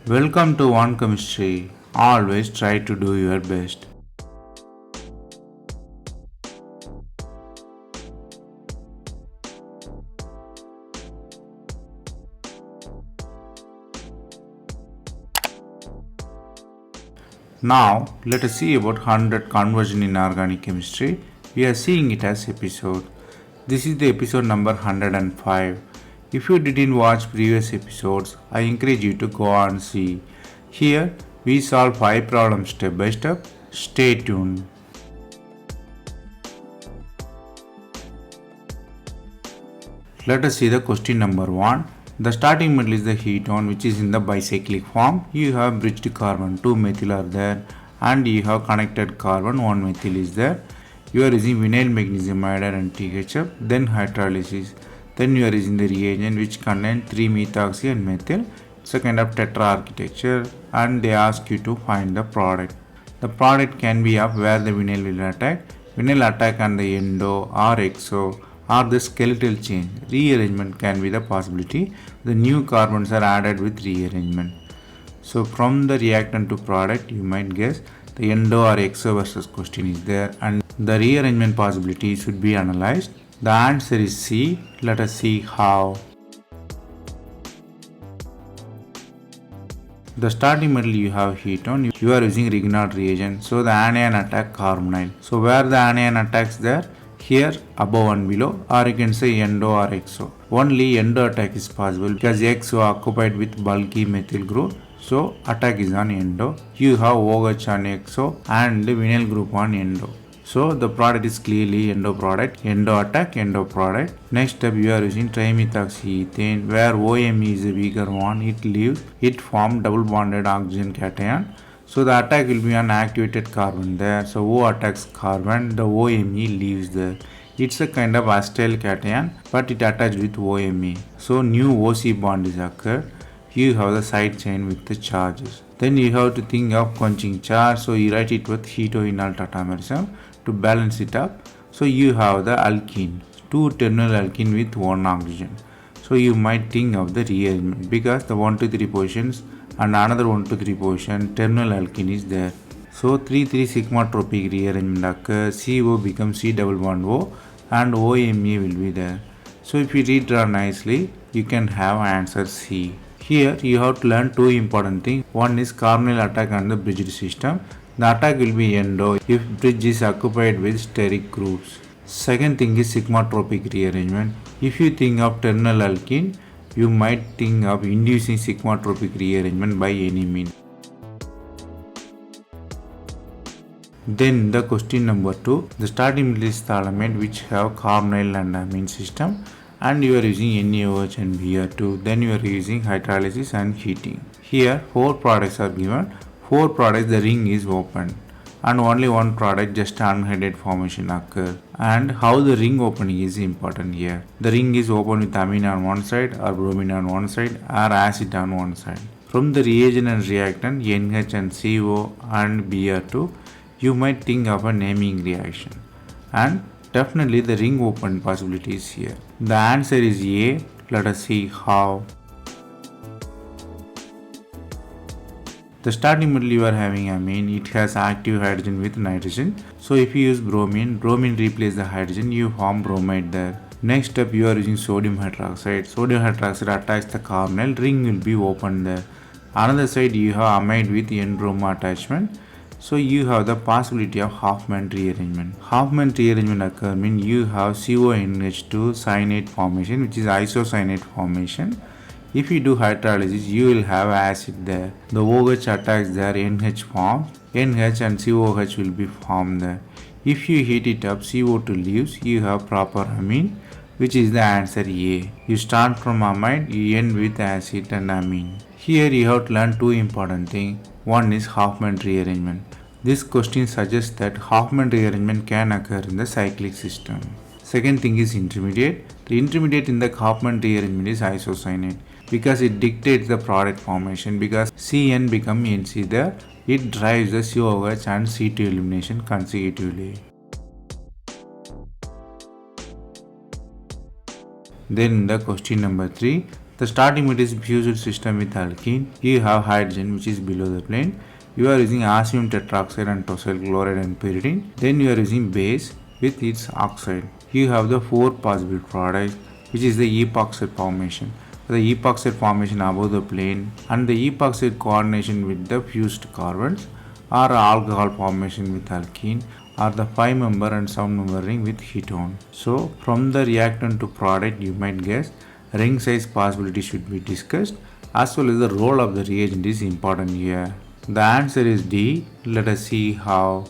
Welcome to One Chemistry. Always try to do your best. Now, let us see about 100 conversion in organic chemistry. We are seeing it as episode. This is the episode number 105. If you didn't watch previous episodes, I encourage you to go and see. Here, we solve 5 problems step by step. Stay tuned. Let us see the question number 1. The starting metal is the ketone which is in the bicyclic form. You have bridged carbon, 2 methyl are there, and you have connected carbon, 1 methyl is there. You are using vinyl magnesium iodide and THF, then hydrolysis. Then you are using the reagent which contains 3-methoxy and methyl. It's a kind of tetra architecture and they ask you to find the product. The product can be of where the vinyl will attack. Vinyl attack on the endo or exo or the skeletal chain. Rearrangement can be the possibility. The new carbons are added with rearrangement. So from the reactant to product you might guess the endo or exo versus question is there and the rearrangement possibility should be analyzed. The answer is C. Let us see how. The starting metal you have ketone, you are using Grignard reagent, so the anion attack carbonyl. So where the anion attacks there? Here above and below, or you can say endo or exo. Only endo attack is possible because exo occupied with bulky methyl group, so attack is on endo. You have OH on exo and vinyl group on endo. So the product is clearly endo product, endo attack, endo product. Next step you are using trimethoxyethane where OMe is a weaker one, it leaves, it forms double bonded oxygen cation. So the attack will be on activated carbon there. So O attacks carbon, the OMe leaves there. It's a kind of acetyl cation but it attached with OMe. So new OC bond is occurred. You have the side chain with the charges. Then you have to think of quenching charge. So you write it with hetoenol tautomerism to balance it up. So you have the alkene, 2 terminal alkene with 1 oxygen. So you might think of the rearrangement because the 1 to 3 positions and another 1 to 3 position terminal alkene is there. So 3 sigma-tropic rearrangement occurs, CO becomes C double bond O and OMe will be there. So if you redraw nicely, you can have answer C. Here you have to learn 2 important things. One is carbonyl attack on the bridged system. The attack will be endo if bridge is occupied with steric groups. Second thing is sigma-tropic rearrangement. If you think of terminal alkene, you might think of inducing sigma-tropic rearrangement by any means. Then the question number 2, the starting metal is phthalimate which have carbonyl and amine system and you are using NaOH and Br2, then you are using hydrolysis and heating. Here 4 products are given, 4 products the ring is open and only 1 product just unheaded formation occur. And how the ring opening is important here. The ring is open with amine on one side or bromine on one side or acid on one side. From the reagent and reactant NH and CO and Br2, you might think of a naming reaction. And definitely the ring open possibility is here. The answer is A. Let us see how. The starting metal you are having amine, it has active hydrogen with nitrogen. So if you use bromine replace the hydrogen, you form bromide there. Next step you are using sodium hydroxide. Sodium hydroxide attacks the carbonyl, ring will be open there. Another side you have amide with N-bromo attachment. So you have the possibility of Hofmann rearrangement. Hofmann rearrangement occur means you have CONH2 cyanate formation which is isocyanate formation. If you do hydrolysis, you will have acid there. The OH attacks there, NH forms. NH and COH will be formed there. If you heat it up, CO2 leaves, you have proper amine, which is the answer A. You start from amide, you end with acid and amine. Here you have to learn 2 important things. One is Hofmann rearrangement. This question suggests that Hofmann rearrangement can occur in the cyclic system. Second thing is intermediate. The intermediate in the Hofmann rearrangement is isocyanate because it dictates the product formation because CN become NC there. It drives the COH and C2 elimination consecutively. Then the question number 3, The starting metal is fused system with alkene. You have hydrogen which is below the plane. You are using osmium tetroxide and tosyl chloride and pyridine. Then you are using base with its oxide. You have the four possible products which is the epoxide formation. The epoxide formation above the plane and the epoxide coordination with the fused carbons or alcohol formation with alkene or the 5-member and 7-member ring with ketone. So from the reactant to product you might guess ring size possibility should be discussed as well as the role of the reagent is important here. The answer is D. Let us see how.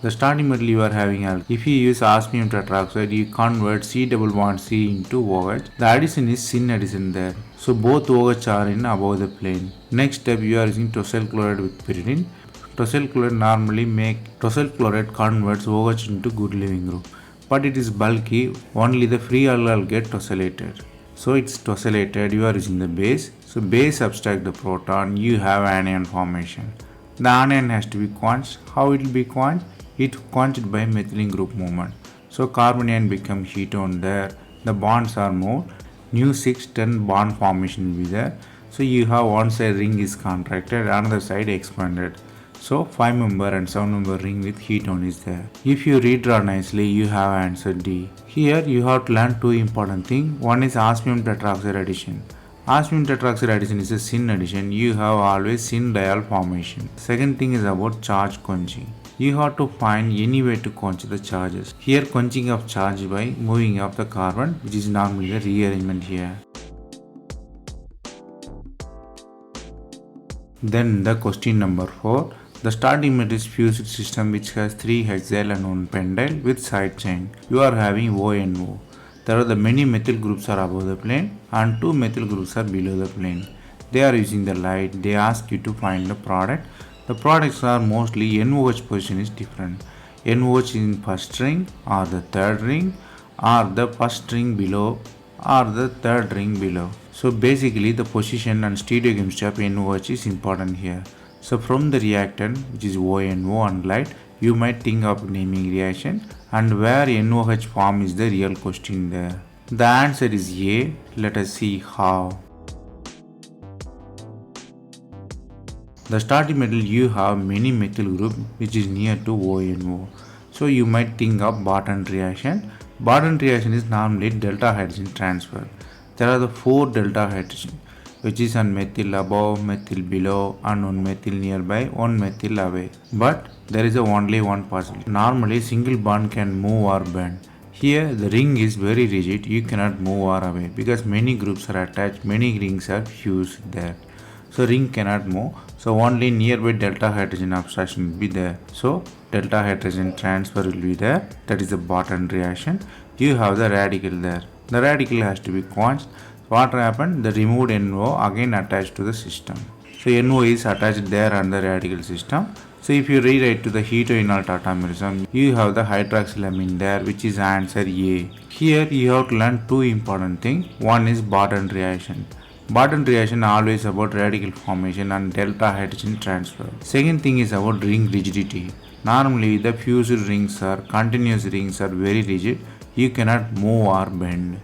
The starting metal you are having if you use osmium tetroxide, you convert C double bond C into OH. The addition is syn addition there. So both OH are in above the plane. Next step you are using tosyl chloride with pyridine. Tosyl chloride converts OH into good leaving group. But it is bulky, only the free alcohol get tosylated. So it's tosylated, you are using the base. So base subtract the proton, you have anion formation. The anion has to be quenched. How it will be quenched? It quenched by methylene group movement. So carbanion become ketone there. The bonds are moved. New 6-10 bond formation will be there. So you have one side ring is contracted, another side expanded. So 5-member and 7-member ring with ketone is there. If you redraw nicely, you have answer D. Here you have to learn two important things. One is osmium tetroxide addition. Osmium tetroxide addition is a syn addition. You have always syn diol formation. Second thing is about charge quenching. You have to find any way to quench the charges. Here quenching of charge by moving of the carbon, which is normally the rearrangement here. Then the question number 4. The starting metal is fused system which has 3 hexyl and 1 pentyl with side chain. You are having ONO. There are the many methyl groups are above the plane and 2 methyl groups are below the plane. They are using the light. They ask you to find the product. The products are mostly NOH position is different. NOH in first ring or the third ring or the first ring below or the third ring below. So basically the position and stereochemistry of NOH is important here. So from the reactant which is ONO and light, you might think of naming reaction and where NOH form is the real question there. The answer is A. Let us see how. The starting metal you have many methyl group which is near to ONO. So you might think of Barton reaction. Barton reaction is normally delta hydrogen transfer. There are the 4 delta hydrogen which is on methyl above, methyl below and 1 methyl nearby, 1 methyl away. But there is only one possibility. Normally single bond can move or bend. Here the ring is very rigid, you cannot move or away because many groups are attached, many rings are fused there. So ring cannot move. So only nearby delta hydrogen abstraction will be there. So delta hydrogen transfer will be there. That is the Barton reaction. You have the radical there. The radical has to be quenched. What happened? The removed NO again attached to the system. So NO is attached there on the radical system. So if you rewrite to the hetoenol tautomerism, you have the hydroxylamine there which is answer A. Here you have to learn two important things. One is Barton reaction. Barton reaction always about radical formation and delta hydrogen transfer. Second thing is about ring rigidity. Normally the fused rings or continuous rings are very rigid. You cannot move or bend.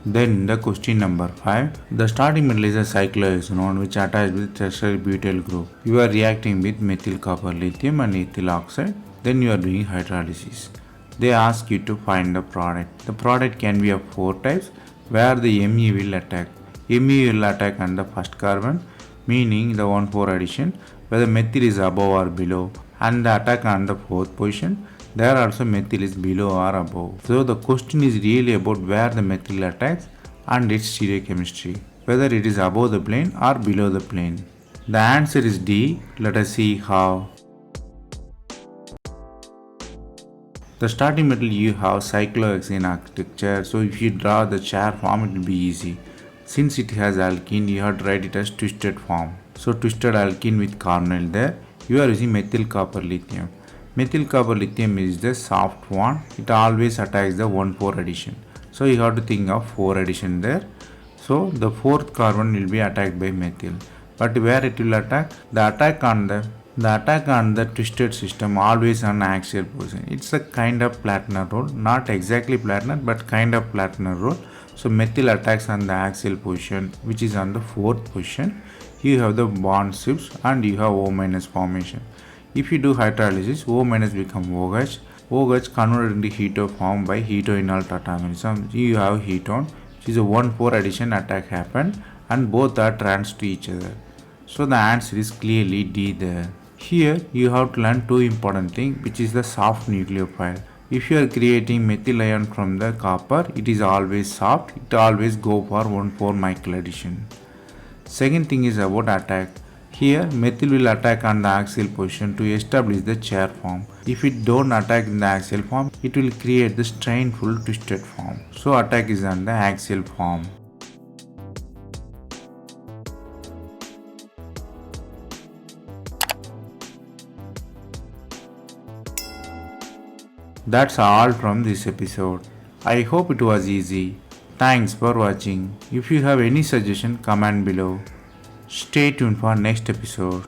Then the question number 5. The starting metal is a cyclohexanone which attached with tertiary butyl group. You are reacting with methyl copper lithium and ethyl oxide. Then you are doing hydrolysis. They ask you to find the product. The product can be of 4 types where the Me will attack. Me will attack on the first carbon, meaning the 1,4 addition, whether methyl is above or below, and the attack on the 4th position. There also methyl is below or above. So the question is really about where the methyl attacks and its stereochemistry, whether it is above the plane or below the plane. The answer is D. Let us see how. The starting metal you have cyclohexane architecture, so if you draw the chair form it will be easy. Since it has alkene, you have to write it as twisted form. So twisted alkene with carbonyl there, you are using methyl copper lithium. Methyl copper lithium is the soft one, it always attacks the 1,4 addition. So you have to think of 4 addition there. So the 4th carbon will be attacked by methyl. But where it will attack? The attack on the The attack on the twisted system always on axial position. It's a kind of planar roll, not exactly planar but kind of planar roll. So methyl attacks on the axial position, which is on the fourth position. You have the bond shifts and you have O minus formation. If you do hydrolysis, O minus become OH. OH converted into keto form by ketoenol tautomerism. You have ketone, which is a 1,4 addition attack happened and both are trans to each other. So the answer is clearly D there. Here you have to learn two important things, which is the soft nucleophile. If you are creating methyl ion from the copper, it is always soft, it always go for 1,4 Michael addition. Second thing is about attack. Here methyl will attack on the axial position to establish the chair form. If it don't attack in the axial form, it will create the strainful twisted form. So attack is on the axial form. That's all from this episode. I hope it was easy. Thanks for watching. If you have any suggestion, comment below. Stay tuned for next episode.